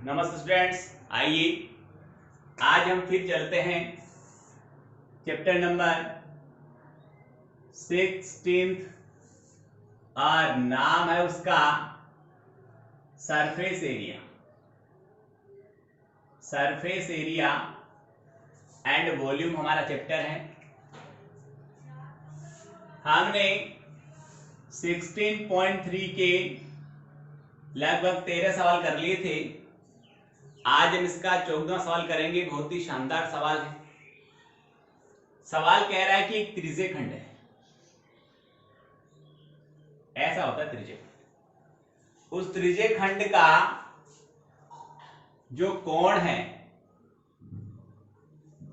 नमस्ते स्टूडेंट्स, आइए आज हम फिर चलते हैं चैप्टर नंबर 16 और नाम है उसका surface area. Surface area and volume हमारा चैप्टर है। हमने 16.3 के लगभग 13 सवाल कर लिए थे। आज हम इसका 14वां सवाल करेंगे। बहुत ही शानदार सवाल है। सवाल कह रहा है कि एक त्रिज्य खंड है, ऐसा होता है त्रिज्य खंड। उस त्रिज्य खंड का जो कोण है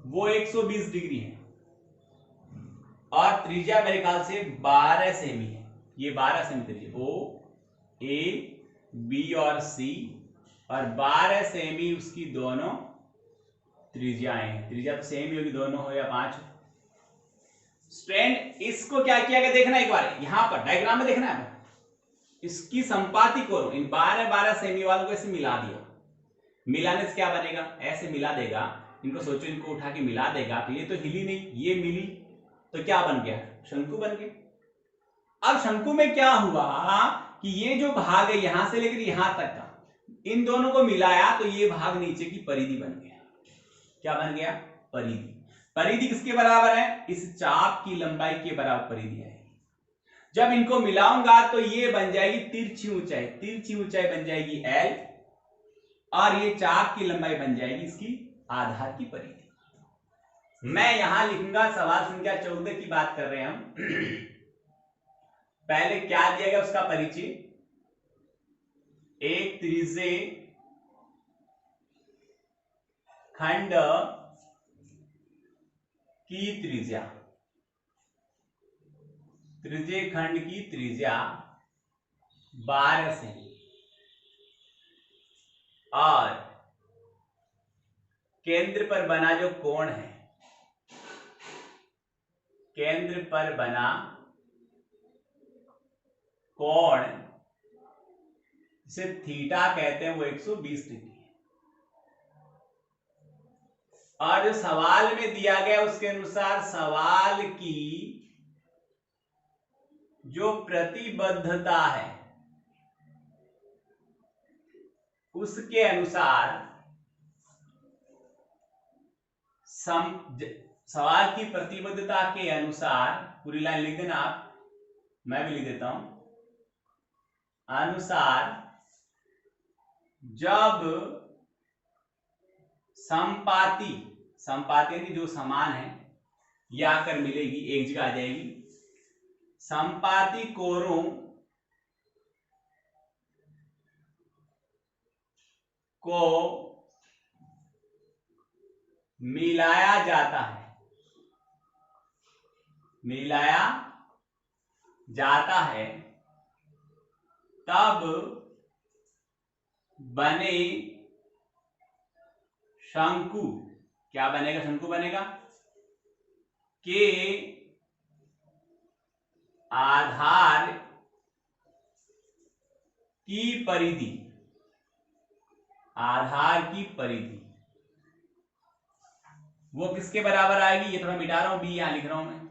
वो 120 डिग्री है और त्रिज्या मेरे ख्याल से 12 सेमी है। ये 12 सेमी त्रिज्या ओ ए बी और सी और 12 सेमी उसकी दोनों त्रिज्याएं हैं। त्रिज्या तो सेम ही होगी, दोनों हो या 5 हो। स्टूडेंट इसको क्या किया गया देखना, एक बार यहां पर डायग्राम में देखना है। इसकी संपाति कोण इन 12 सेमी वालों को ऐसे मिला दिया। मिलाने से क्या बनेगा, ऐसे मिला देगा। इनको सोचो, इनको उठा के मिला देगा तो ये तो हिली नहीं, ये मिली तो क्या बन गया, शंकु बन गया। अब शंकु में क्या हुआ कि ये जो भाग है यहां से लेकर यहां तक का, इन दोनों को मिलाया तो ये भाग नीचे की परिधि बन गया। क्या बन गया, परिधि। परिधि किसके बराबर है, इस चाप की लंबाई के बराबर परिधि है। जब इनको मिलाऊंगा तो ये बन जाएगी तिरछी ऊंचाई। तिरछी ऊंचाई बन जाएगी L और ये चाप की लंबाई बन जाएगी इसकी आधार की परिधि। मैं यहां लिखूंगा सवाल संख्या 14 की बात कर रहे हैं हम। पहले क्या दिया गया उसका परिचय। एक त्रिज्य खंड की त्रिज्या, त्रिज्य खंड की त्रिज्या 12 सेमी और केंद्र पर बना जो कोण है, केंद्र पर बना कोण जिसे थीटा कहते हैं वो 120 डिग्री है। और जो सवाल में दिया गया उसके अनुसार सवाल की जो प्रतिबद्धता है उसके अनुसार सवाल की प्रतिबद्धता के अनुसार, पूरी लाइन लिख देना आप, मैं भी लिख देता हूं, अनुसार जब संपाति, संपाति यानी जो समान है, ये आकर मिलेगी, एक जगह आ जाएगी। संपाति कोणों को मिलाया जाता है, मिलाया जाता है, तब बने शंकु, क्या बनेगा, शंकु बनेगा, के आधार की परिधि, आधार की परिधि वो किसके बराबर आएगी, ये थोड़ा मिटा रहा हूं, बी यहां लिख रहा हूं मैं।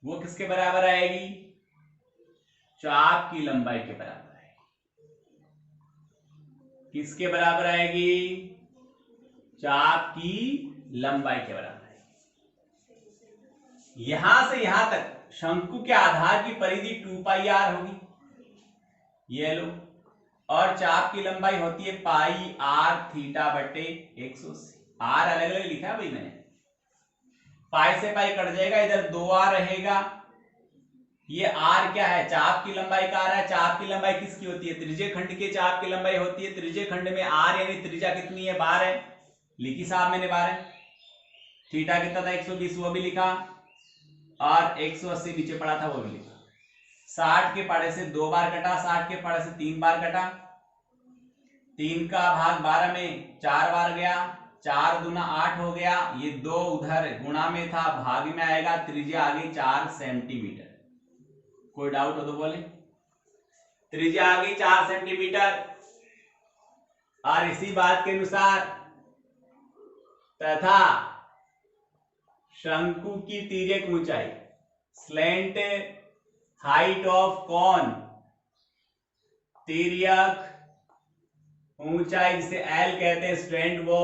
वो किसके बराबर आएगी, चाप की लंबाई के बराबर आएगी। किसके बराबर आएगी, चाप की लंबाई के बराबर आएगी। यहां से यहां तक शंकु के आधार की परिधि 2πr होगी, ये लो, और चाप की लंबाई होती है पाई आर थीटा बटे 180। आर अलग अलग लिखा है भाई मैंने, पाई से पाई कट जाएगा, इधर 2r रहेगा। ये आर क्या है, चाप की लंबाई का आ रहा है। चाप की लंबाई किसकी होती है, त्रिज्य खंड के चाप की लंबाई होती है। त्रिज्य खंड में आर यानी त्रिज्या कितनी है, 12 है, लिखी साहब मैंने 12। थीटा कितना था 120, वो भी लिखा, और 180 नीचे पड़ा था वो भी लिखा। 60 के पाड़े से 2 बार कटा, 60 के पाड़े से 3 बार कटा, 3 का भाग 12 में 4 बार गया, 4 दूना 8 हो गया। ये 2 उधर गुणा में था, भाग में आएगा, त्रिज्या आ गई 4 सेंटीमीटर। कोई डाउट हो तो बोले, त्रिज्या आ गई 4 सेंटीमीटर। और इसी बात के अनुसार तथा शंकु की तिर्यक ऊंचाई स्लेंट हाइट ऑफ कॉन, तिर्यक ऊंचाई जिसे एल कहते हैं स्टूडेंट, वो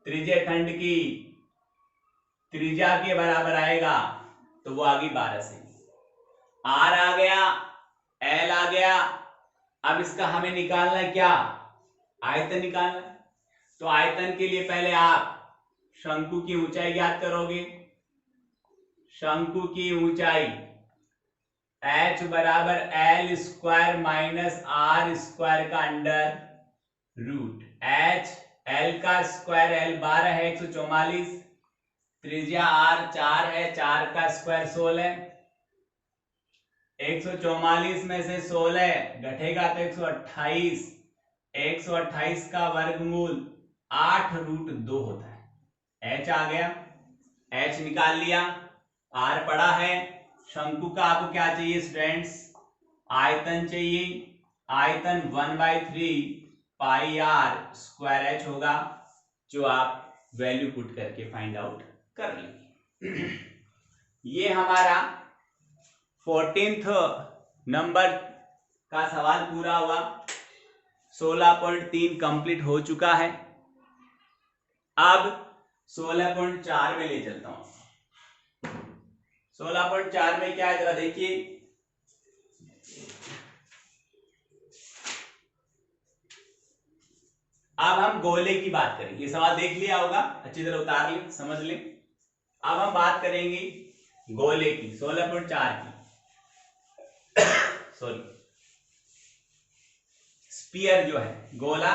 त्रिज्य खंड की त्रिज्या के बराबर आएगा, तो वो आ गई 12 सेमी। आर आ गया, एल आ गया। अब इसका हमें निकालना है क्या, आयतन निकालना है। तो आयतन के लिए पहले आप शंकु की ऊंचाई ज्ञात करोगे। शंकु की ऊंचाई h बराबर L square minus R square का अंडर रूट h, एल का स्क्वायर एल 12 है 144, त्रिज्या आर 4 है, 4 का स्क्वायर 16, 144 में से 16 घटेगा तो 128, 128 का वर्गमूल 8 रूट 2 होता है। h आ गया, h निकाल लिया, r पड़ा है। शंकु का आपको क्या चाहिए स्टूडेंट्स, आयतन चाहिए। आयतन 1/3 पाई आर स्क्वायर एच होगा, जो आप वैल्यू पुट करके फाइंड आउट कर लेंगे। ये हमारा 14th नंबर का सवाल पूरा हुआ। 16.3 कंप्लीट हो चुका है। अब 16.4 में ले चलता हूं। 16.4 में क्या है जरा देखिए। अब हम गोले की बात करेंगे। ये सवाल देख लिया होगा, अच्छी तरह उतार ले, समझ ले। अब हम बात करेंगे गोले की, 16.4 की सॉरी स्पीयर जो है, गोला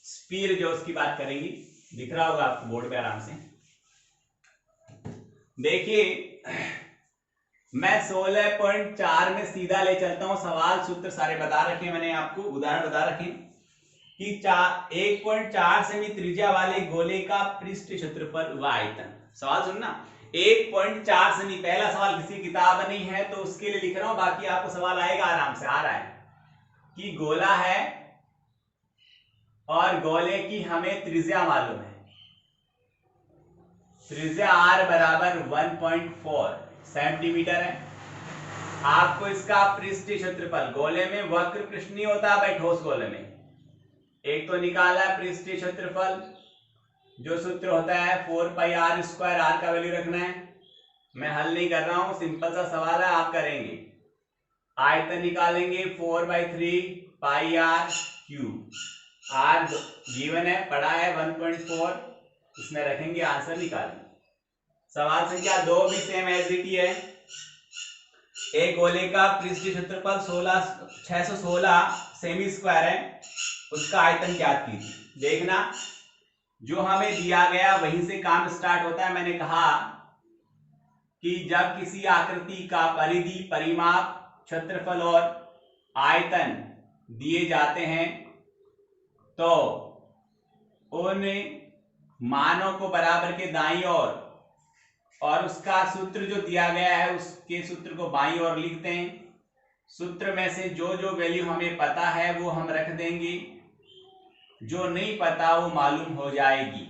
स्पीयर जो, उसकी बात करेंगे। दिख रहा होगा आपको बोर्ड पे आराम से। देखिए मैं 16.4 में सीधा ले चलता हूं। सवाल सूत्र सारे बता रखे मैंने आपको, उदाहरण बता रखे कि 1.4 सेमी त्रिज्या वाले गोले का पृष्ठ क्षेत्रफल व आयतन। सवाल सुनना, 1.4 सेमी, पहला सवाल किसी किताब में नहीं है तो उसके लिए लिख रहा हूं, बाकी आपको सवाल आएगा आराम से। आ रहा है कि गोला है और गोले की हमें त्रिज्या मालूम है। त्रिज्या r बराबर 1.4 सेंटीमीटर है। आपको इसका पृष्ठ क्षेत्रफल, गोले में वक्र पृष्ठ नहीं होता भाई, ठोस गोले में एक तो निकाला है पृष्ठ क्षेत्रफल, जो सूत्र होता है 4 पाई आर स्क्वायर, आर का वैल्यू रखना है। मैं हल नहीं कर रहा हूं, सिंपल सा सवाल है, आप करेंगे। आयतन निकालेंगे 4/3 पाई आर क्यूब, आर गिवन है, पढ़ा है 1.4, इसमें रखेंगे, आंसर निकालेंगे। सवाल संख्या 2 भी सेम एज इट है। एक गोले का पृष्ठ क्षेत्रफल 616 सेमी स्क्वायर है, उसका आयतन ज्ञात कीजिए। देखना, जो हमें दिया गया वहीं से काम स्टार्ट होता है। मैंने कहा कि जब किसी आकृति का परिधि, परिमाप, क्षेत्रफल और आयतन दिए जाते हैं तो उन मानों को बराबर के दाईं ओर और उसका सूत्र जो दिया गया है उसके सूत्र को बाईं ओर लिखते हैं। सूत्र में से जो जो वैल्यू हमें पता है वो हम रख देंगे, जो नहीं पता वो मालूम हो जाएगी।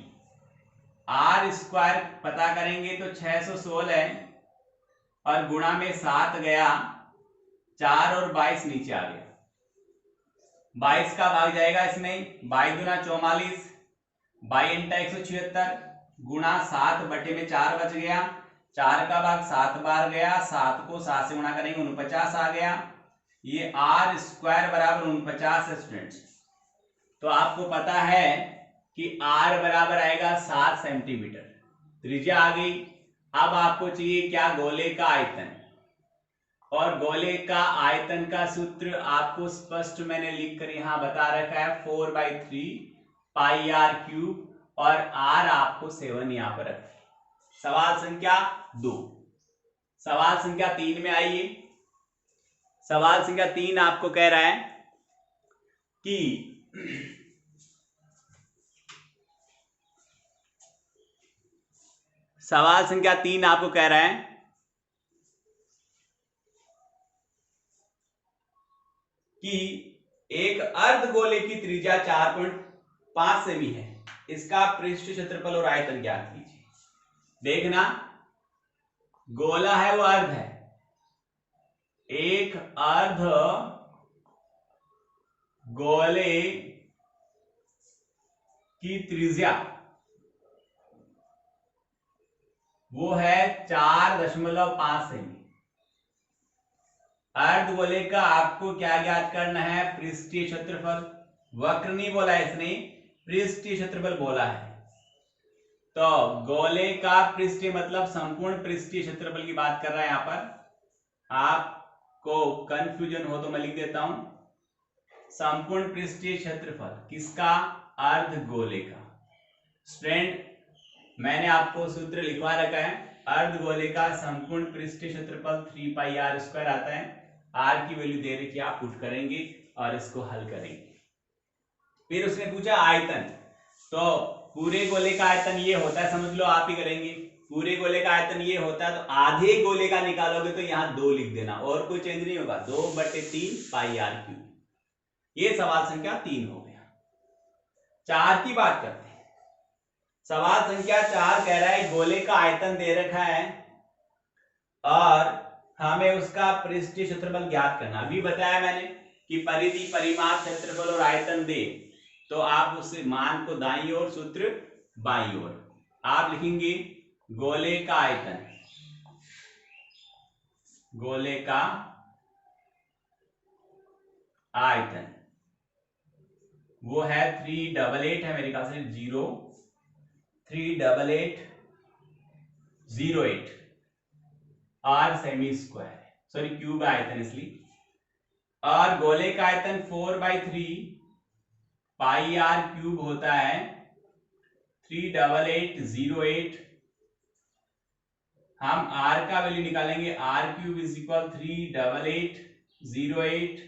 आर स्क्वायर पता करेंगे तो 616 और गुणा में 7 गया, 4 और 22 नीचे आ गया। 22 का भाग जाएगा इसमें, 22 दूना 44, 22 176 गुणा 7 बटे में 4 बच गया, 4 का भाग 7 बार गया, 7 को 7 से गुणा करेंगे 49 आ गया। ये आर स्क्वायर बराबर 49 है स्टूडेंट्स। तो आपको पता है कि आर बराबर आएगा 7 सेंटीमीटर, त्रिज्या आ गई। अब आपको चाहिए क्या, गोले का आयतन, और गोले का आयतन का सूत्र आपको स्पष्ट मैंने लिखकर यहां बता रखा है, 4/3 पाई आर क्यूब, और आर आपको 7 यहां पर रखें। सवाल संख्या 2। सवाल संख्या 3 में आइए। सवाल संख्या 3 आपको कह रहा है कि सवाल संख्या 3 आपको कह रहा है कि एक अर्धगोले की त्रिज्या 4.5 सेमी है, इसका पृष्ठ क्षेत्रफल और आयतन ज्ञात कीजिए। देखना गोला है वो अर्ध है, एक अर्ध गोले की त्रिज्या वो है 4.5 सेमी। अर्ध गोले का आपको क्या ज्ञात करना है? पृष्ठीय क्षेत्रफल। वक्र नहीं बोला है इसने, पृष्ठीय क्षेत्रफल बोला है। तो गोले का पृष्ठीय मतलब संपूर्ण पृष्ठीय क्षेत्रफल की बात कर रहा है। यहां पर आपको कंफ्यूजन हो तो मैं लिख देता हूं, संपूर्ण पृष्ठीय क्षेत्रफल किसका? अर्ध गोले का। स्टूडेंट मैंने आपको सूत्र लिखवा रखा है, अर्ध गोले का संपूर्ण पृष्ठीय क्षेत्रफल 3 पाई आर स्क्वायर आता है। आर की वैल्यू दे रखी है, आप पुट करेंगे और इसको हल करेंगे। फिर उसने पूछा आयतन, तो पूरे गोले का आयतन ये होता है, समझ लो आप ही करेंगे। पूरे गोले का आयतन ये होता है, तो आधे गोले का निकालोगे तो यहाँ 2 लिख देना और कोई चेंज नहीं होगा। 2/3 पाई आर क्यूब। ये सवाल संख्या 3 हो गया। 4 की बात करते हैं। सवाल संख्या 4 कह रहा है गोले का आयतन दे रखा है और हमें उसका पृष्ठीय क्षेत्रफल ज्ञात करना। अभी बताया मैंने कि परिधि, परिमाप, क्षेत्रफल और आयतन दे तो आप उस मान को दाईं ओर, सूत्र बाईं ओर। आप लिखेंगे गोले का आयतन, गोले का आयतन वो है 388 है मेरे ख्याल से, 38808 are cm square, sorry cube आयतन इसलिए। और गोले का आयतन 4/3 पाई आर क्यूब होता है 38808। हम आर का वैल्यू निकालेंगे, R cube is equal 38808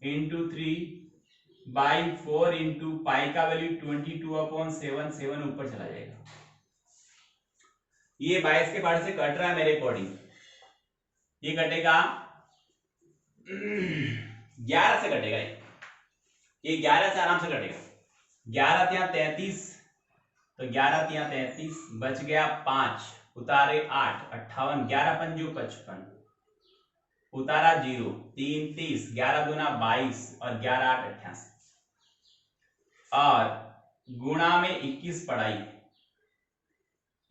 into 3/4 into pi का वैल्यू 22/7 ऊपर चला जाएगा। ये 22 के पार्ट से कट रहा है मेरे अकॉर्डिंग, ये कटेगा 11 से कटेगा, ये 11 से आराम से कटेगा। 11 तिया 33, तो 11 तिया 33 बच गया 5, उतारे 8, 58, 11 पंजू 55, उतारा 0, 3 30, 11 दूना 22 और 11 8 88 और गुणा में 21 पड़ा ही,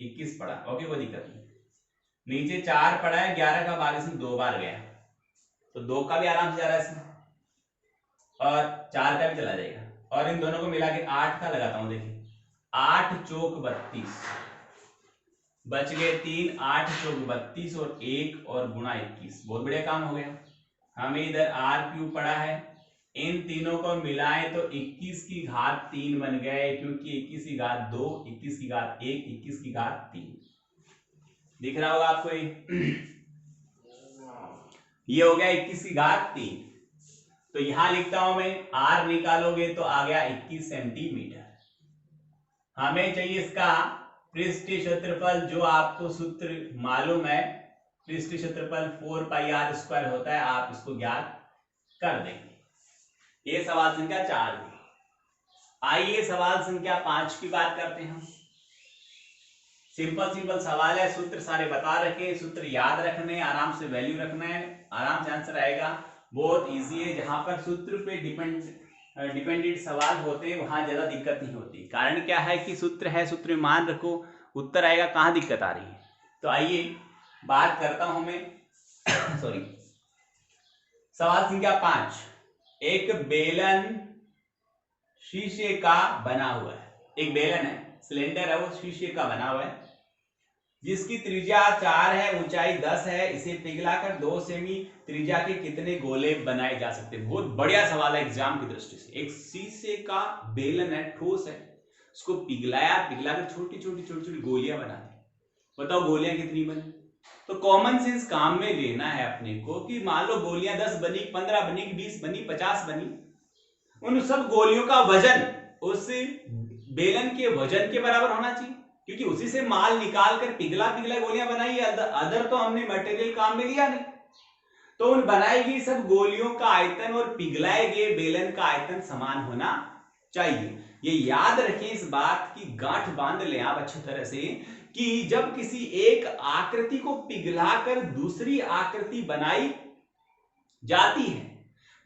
21 पड़ा। ओके कोई दिक्कत नहीं। नीचे 4 पड़ा है, 11 का भाग इसमें 2 बार गया तो 2 का भी आराम से जा रहा है इसमें और 4 का भी चला जाएगा और इन दोनों को मिला के 8 का लगाता हूं। देखिए 8 चौक 32 बच गए 3, 8 चौक 32 और 1 और गुणा 21। बहुत बढ़िया काम हो गया। हमें इधर आर क्यूब पड़ा है, इन तीनों को मिलाएं तो 21 की घात 3 बन गए, क्योंकि 21 की घात 2, 21 की घात 1, 21 की घात 3 दिख रहा होगा आपको ये हो गया 21 की घात 3। तो यहां लिखता हूं मैं, आर निकालोगे तो आ गया 21 सेंटीमीटर। हमें चाहिए इसका पृष्ठीय क्षेत्रफल, जो आपको सूत्र मालूम है, पृष्ठीय क्षेत्रफल 4 पाई आर स्क्वायर होता है, आप इसको ज्ञात कर देंगे। ये सवाल संख्या 4 है। आइए सवाल संख्या 5 की बात करते हैं। सिंपल सिंपल सवाल है, सूत्र सारे बता रखे, सूत्र याद रखने, आराम से वैल्यू रखना है, आराम से आंसर आएगा। बहुत इजी है, जहां पर सूत्र पे डिपेंडेंट सवाल होते हैं वहां ज्यादा दिक्कत नहीं होती। कारण क्या है कि सूत्र है, सूत्र में मान रखो, उत्तर आएगा, कहां दिक्कत आ रही है। तो आइए बात करता हूं मैं सॉरी, सवाल संख्या 5। एक बेलन शीशे का बना हुआ है, एक बेलन है, सिलेंडर है, वो शीशे का बना हुआ है, जिसकी त्रिज्या 4 है, ऊंचाई 10 है। इसे पिघलाकर 2 सेमी त्रिज्या के कितने गोले बनाए जा सकते हैं? बहुत बढ़िया सवाल है एग्जाम की दृष्टि से। एक शीशे का बेलन है, ठोस है, उसको पिघलाकर छोटी छोटी गोलियां बना दी। बताओ गोलियां कितनी बनी? तो कॉमन सेंस काम में लेना है अपने को कि मान लो गोलियां 10 बनी, 15 बनी, 20 बनी, 50 बनी, उन सब गोलियों का वजन उस बेलन के वजन के बराबर होना चाहिए, क्योंकि उसी से माल निकाल कर पिघला गोलियां बनाई है। अदर तो हमने मटेरियल काम में लिया नहीं। तो उन बनाई गई सब गोलियों का आयतन और पिघलाए गए बेलन का आयतन समान होना चाहिए। ये याद रखें, इस बात की गांठ बांध लें आप अच्छी तरह से कि जब किसी एक आकृति को पिघलाकर दूसरी आकृति बनाई जाती है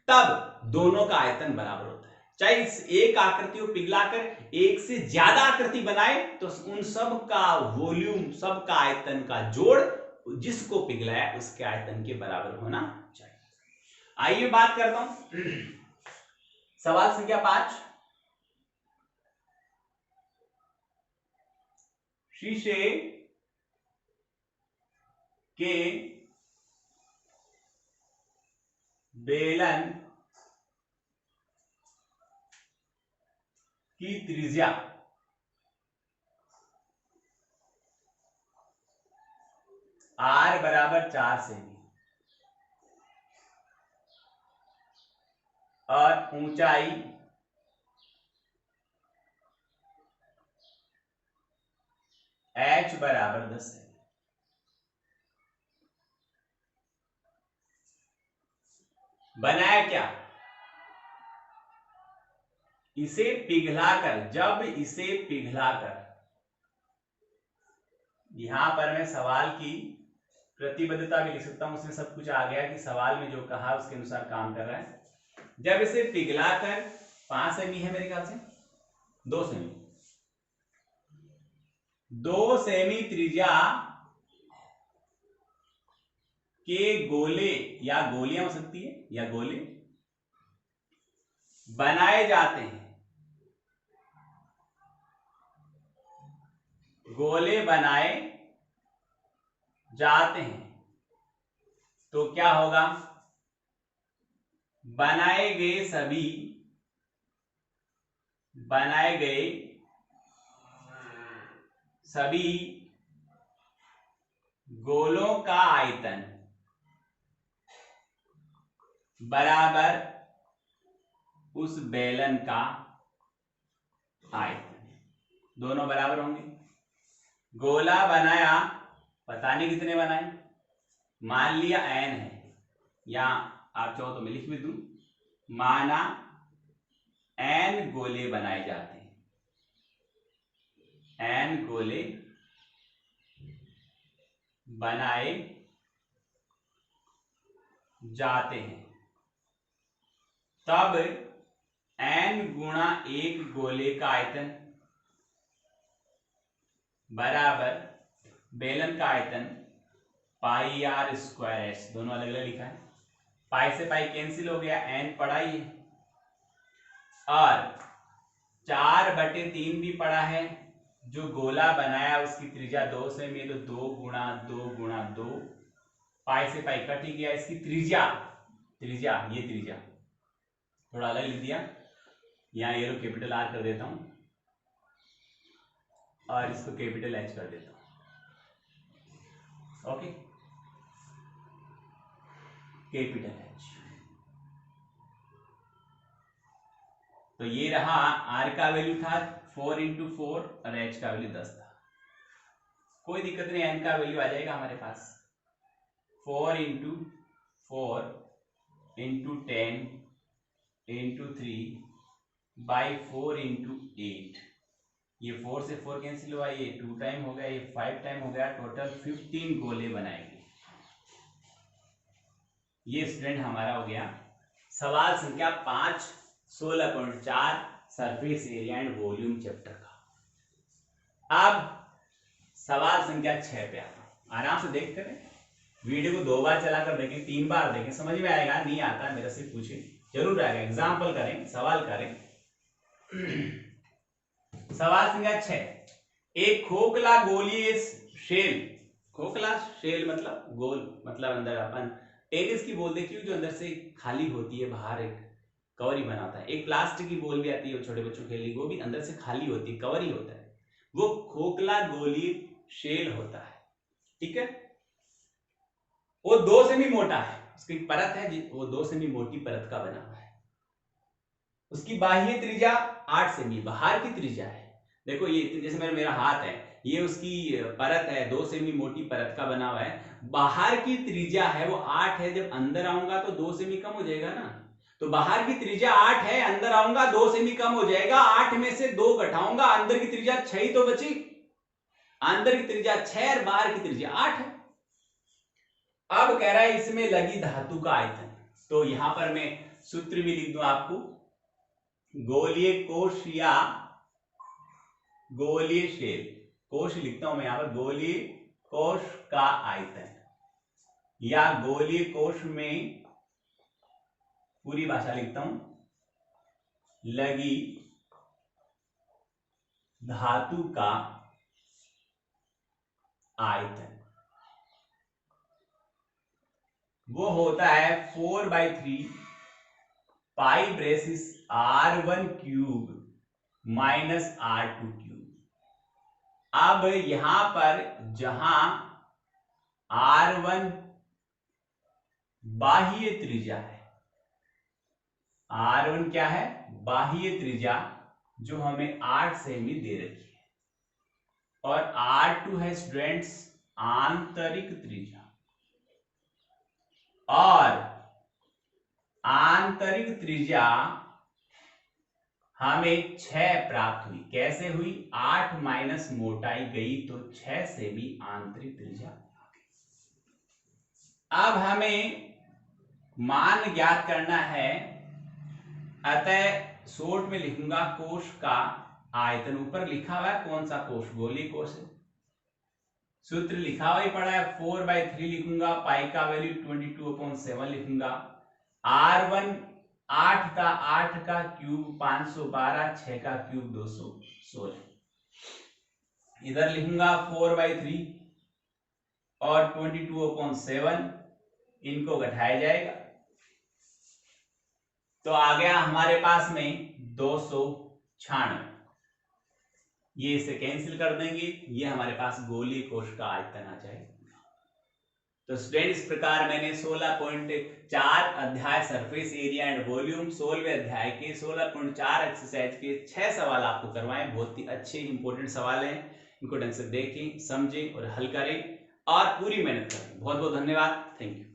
तब दोनों का आयतन बराबर होता है। चाहे इस एक आकृति को पिघलाकर एक से ज्यादा आकृति बनाए तो उन सब का वॉल्यूम, सब का आयतन का जोड़ जिसको पिघलाया उसके आयतन के बराबर होना चाहिए। आइए बात करता हूं सवाल संख्या 5। शीशे के बेलन की त्रिज्या R बराबर 4 सेमी और ऊंचाई H बराबर 10 सेमी। बनाया क्या? इसे पिघलाकर, जब इसे पिघलाकर, यहां पर मैं सवाल की प्रतिबद्धता भी लिख सकता हूं, उसमें सब कुछ आ गया कि सवाल में जो कहा उसके अनुसार काम कर रहा है। जब इसे पिघलाकर 5 सेमी है मेरे ख्याल से, 2 सेमी, 2 सेमी त्रिज्या के गोले या गोलियां हो सकती है या गोले बनाए जाते हैं, गोले बनाए जाते हैं तो क्या होगा? बनाए गए सभी गोलों का आयतन बराबर उस बेलन का आयतन, दोनों बराबर होंगे। गोला बनाया, पता नहीं कितने बनाए, मान लिया n है, या आप चाहो तो मैं लिख भी दूं, माना n गोले बनाए जाते हैं, n गोले बनाए जाते हैं, तब n गुणा 1 गोले का आयतन बराबर बेलन का आयतन पाई आर स्क्वायर एच, दोनों अलग अलग लिखा है। पाई से पाई कैंसिल हो गया, n पड़ा ही है और 4/3 भी पड़ा है। जो गोला बनाया उसकी त्रिज्या 2 सेमी है तो 2 गुणा 2 गुणा 2, पाई से पाई कट ही गया। इसकी त्रिज्या, ये त्रिज्या थोड़ा अलग लिख दिया, यहां ये लो कैपिटल आर कर देता हूं और इसको कैपिटल एच कर देता हूं। Okay, capital H. तो ये रहा, आर का वैल्यू था 4 × 4 और एच का वैल्यू 10 था। कोई दिक्कत नहीं, एन का वैल्यू आ जाएगा हमारे पास 4 × 4 × 10 × 3/4 × 8। ये 4 से 4 कैंसिल हुआ, ये 2 टाइम हो गया, ये 5 टाइम हो गया, टोटल 15 गोले बनाएंगे। ये स्टूडेंट हमारा हो गया सवाल संख्या 5 16.4 surface area and volume chapter का। अब सवाल संख्या 6 पे आता हूं, आराम से देखते रहे, वीडियो को 2 बार चलाकर देखें, 3 बार देखें, समझ में आएगा। नहीं आता मेरे से पूछे, जरूर आएगा, एग्जाम्पल करें, सवाल करें। सवाल संख्या 6, एक खोखला गोलीय शेल, खोखला शेल मतलब गोल, मतलब अंदर अपन टेनिस की बॉल देखी हो जो अंदर से खाली होती है, बाहर एक कवर ही बनाता है। एक प्लास्टिक की बॉल भी आती है छोटे बच्चों के लिए, वो भी अंदर से खाली होती है, कवर ही होता है, वो खोखला गोलीय शेल होता है। ठीक है, वो 2 सेमी मोटा है, उसकी परत है, वो 2 सेमी मोटी परत का बना हुआ है। उसकी बाह्य त्रिज्या 8 सेमी, बाहर की त्रिज्या है, देखो ये जैसे मेरा हाथ है, ये उसकी परत है, 2 सेमी मोटी परत का बना हुआ है। बाहर की त्रिज्या है वो 8 है, जब अंदर आऊंगा तो 2 सेमी कम हो जाएगा ना, तो बाहर की त्रिज्या 8 है, अंदर आऊंगा 2 सेमी कम हो जाएगा, 8 में से 2 घटाऊंगा, अंदर की त्रिज्या 6 ही तो बची, अंदर की त्रिज्या 6 और बाहर की त्रिज्या 8 है। अब कह रहा है इसमें लगी धातु का आयतन, तो यहां पर मैं सूत्र भी लिख दूं आपको, गोलीय कोश या गोलीय शेल, कोश लिखता हूं मैं यहां पर, गोलीय कोश का आयतन या गोलीय कोश में पूरी भाषा लिखता हूं, लगी धातु का आयतन वो होता है 4/3 pi braces r1 cube minus r2 cube. अब यहां पर जहां r1 बाह्य त्रिज्या है, r1 क्या है, बाह्य त्रिज्या जो हमें 8 सेमी दे रखी है, और r2 है स्टूडेंट्स आंतरिक त्रिज्या, और आंतरिक त्रिज्या हमें 6 प्राप्त हुई। कैसे हुई, 8 माइनस मोटाई गई तो 6 सेमी आंतरिक त्रिज्या आ गई। अब हमें मान ज्ञात करना है, अतः शॉर्ट में लिखूंगा कोश का आयतन, ऊपर लिखा हुआ है कौन सा कोश, गोलीय कोश है, सूत्र लिखा हुआ ही पड़ा है, 4/3 लिखूंगा, पाई का वैल्यू 22/7 लिखूंगा, r1 8 का क्यूब 512, 6 का क्यूब 216, इधर लिखूंगा 4/3 और 22/7, इनको घटाया जाएगा तो आ गया हमारे पास में 296, ये इसे कैंसिल कर देंगे, ये हमारे पास गोलीय कोश का आयतन आ जाएगा। तो स्टूडेंट इस प्रकार मैंने 16.4 अध्याय सरफेस एरिया एंड वॉल्यूम, 16वें अध्याय के 16.4 एक्सरसाइज के 6 सवाल आपको करवाएं, बहुत ही अच्छे इंपॉर्टेंट सवाल हैं, इनको ढंग से देखें, समझें और हल करें और पूरी मेहनत करें। बहुत बहुत धन्यवाद, थैंक यू।